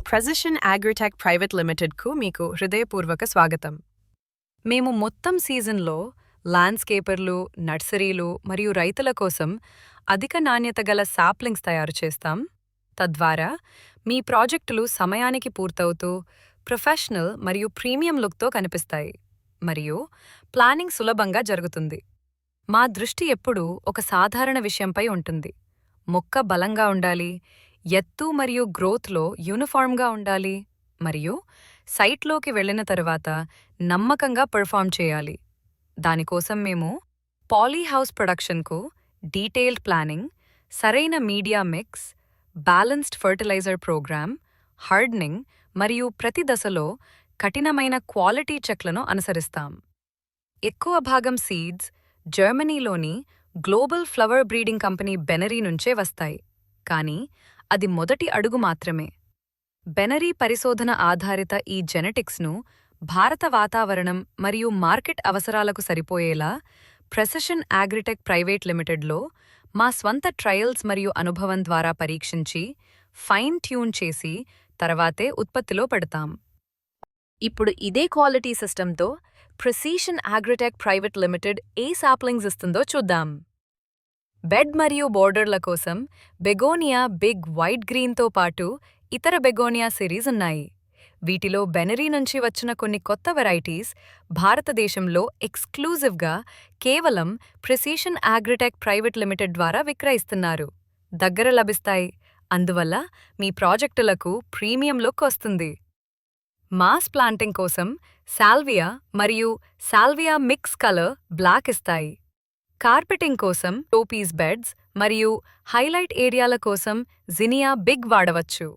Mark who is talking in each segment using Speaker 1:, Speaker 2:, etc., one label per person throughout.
Speaker 1: Precision agritech private లిమిటెడ్కు మీకు హృదయపూర్వక స్వాగతం. మేము మొత్తం సీజన్లో ల్యాండ్స్కేపర్లు, నర్సరీలు మరియు రైతుల కోసం అధిక నాణ్యత గల సాప్లింగ్స్ తయారు చేస్తాం. తద్వారా మీ ప్రాజెక్టులు సమయానికి పూర్తవుతూ ప్రొఫెషనల్ మరియు ప్రీమియం లుక్తో కనిపిస్తాయి మరియు ప్లానింగ్ సులభంగా జరుగుతుంది. మా దృష్టి ఎప్పుడూ ఒక సాధారణ విషయంపై ఉంటుంది. మొక్క బలంగా ఉండాలి, ఎత్తు మరియు గ్రోత్లో యూనిఫార్మ్గా ఉండాలి మరియు సైట్లోకి వెళ్లిన తరువాత నమ్మకంగా పెర్ఫార్మ్ చేయాలి. దానికోసం మేము పాలీహౌస్ ప్రొడక్షన్కు డీటెయిల్డ్ ప్లానింగ్, సరైన media mix, balanced fertiliser programme, hardening మరియు ప్రతి దశలో కఠినమైన క్వాలిటీ చెక్లను అనుసరిస్తాం. ఎక్కువ భాగం సీడ్స్ జర్మనీలోని global flower breeding company Benary నుంచే వస్తాయి, కానీ అది మొదటి అడుగు మాత్రమే. బెనరీ పరిశోధన ఆధారిత ఈ జెనెటిక్స్ను భారత వాతావరణం మరియు మార్కెట్ అవసరాలకు సరిపోయేలా ప్రెసిషన్ అగ్రిటెక్ ప్రైవేట్ లిమిటెడ్లో మా స్వంత ట్రయల్స్ మరియు అనుభవం ద్వారా పరీక్షించి ఫైన్ ట్యూన్ చేసి తర్వాతే ఉత్పత్తిలో పెడతాం. ఇప్పుడు ఇదే quality system precision agritech private limited ఏ సాప్లింగ్స్ ఇస్తుందో చూద్దాం. బెడ్ మరియు బోర్డర్ల కోసం బెగోనియా బిగ్ వైట్ గ్రీన్తో పాటు ఇతర బెగోనియా సిరీస్ ఉన్నాయి. వీటిలో బెనరీ నుంచి వచ్చిన కొన్ని కొత్త వెరైటీస్ భారతదేశంలో ఎక్స్క్లూజివ్గా కేవలం ప్రెసిషన్ అగ్రిటెక్ ప్రైవేట్ లిమిటెడ్ ద్వారా విక్రయిస్తున్నారు. దగ్గర లభిస్తాయి, అందువల్ల మీ ప్రాజెక్టులకు ప్రీమియం లుక్ వస్తుంది. మాస్ ప్లాంటింగ్ కోసం సాల్వియా మరియు సాల్వియా మిక్స్ కలర్ బ్లాక్ ఇస్తాయి. కార్పెటింగ్ కోసం టోపీస్ బెడ్స్ మరియు హైలైట్ ఏరియాల కోసం జినియా బిగ్ వాడవచ్చు.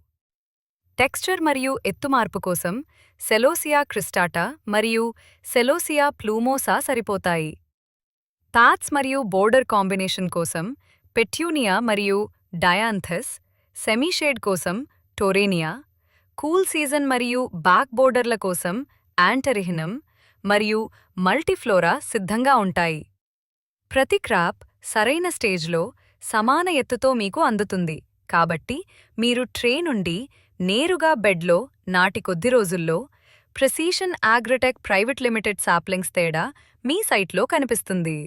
Speaker 1: టెక్స్చర్ మరియు ఎత్తుమార్పు కోసం సెలోసియా క్రిస్టాటా మరియు సెలోసియా ప్లూమోసా సరిపోతాయి. తాట్స్ మరియు బోర్డర్ కాంబినేషన్ కోసం పెట్యూనియా మరియు డయాంథస్, సెమీషేడ్ కోసం టోరేనియా, కూల్ సీజన్ మరియు బ్యాక్ బోర్డర్ల కోసం యాంటరిహినం మరియు మల్టీఫ్లోరా సిద్ధంగా ఉంటాయి. ప్రతి క్రాప్ సరైన స్టేజ్లో సమాన ఎత్తుతో మీకు అందుతుంది, కాబట్టి మీరు ట్రే నుండి నేరుగా బెడ్లో నాటి కొద్ది రోజుల్లో precision agritech private limited saplings తేడా మీ సైట్లో కనిపిస్తుంది.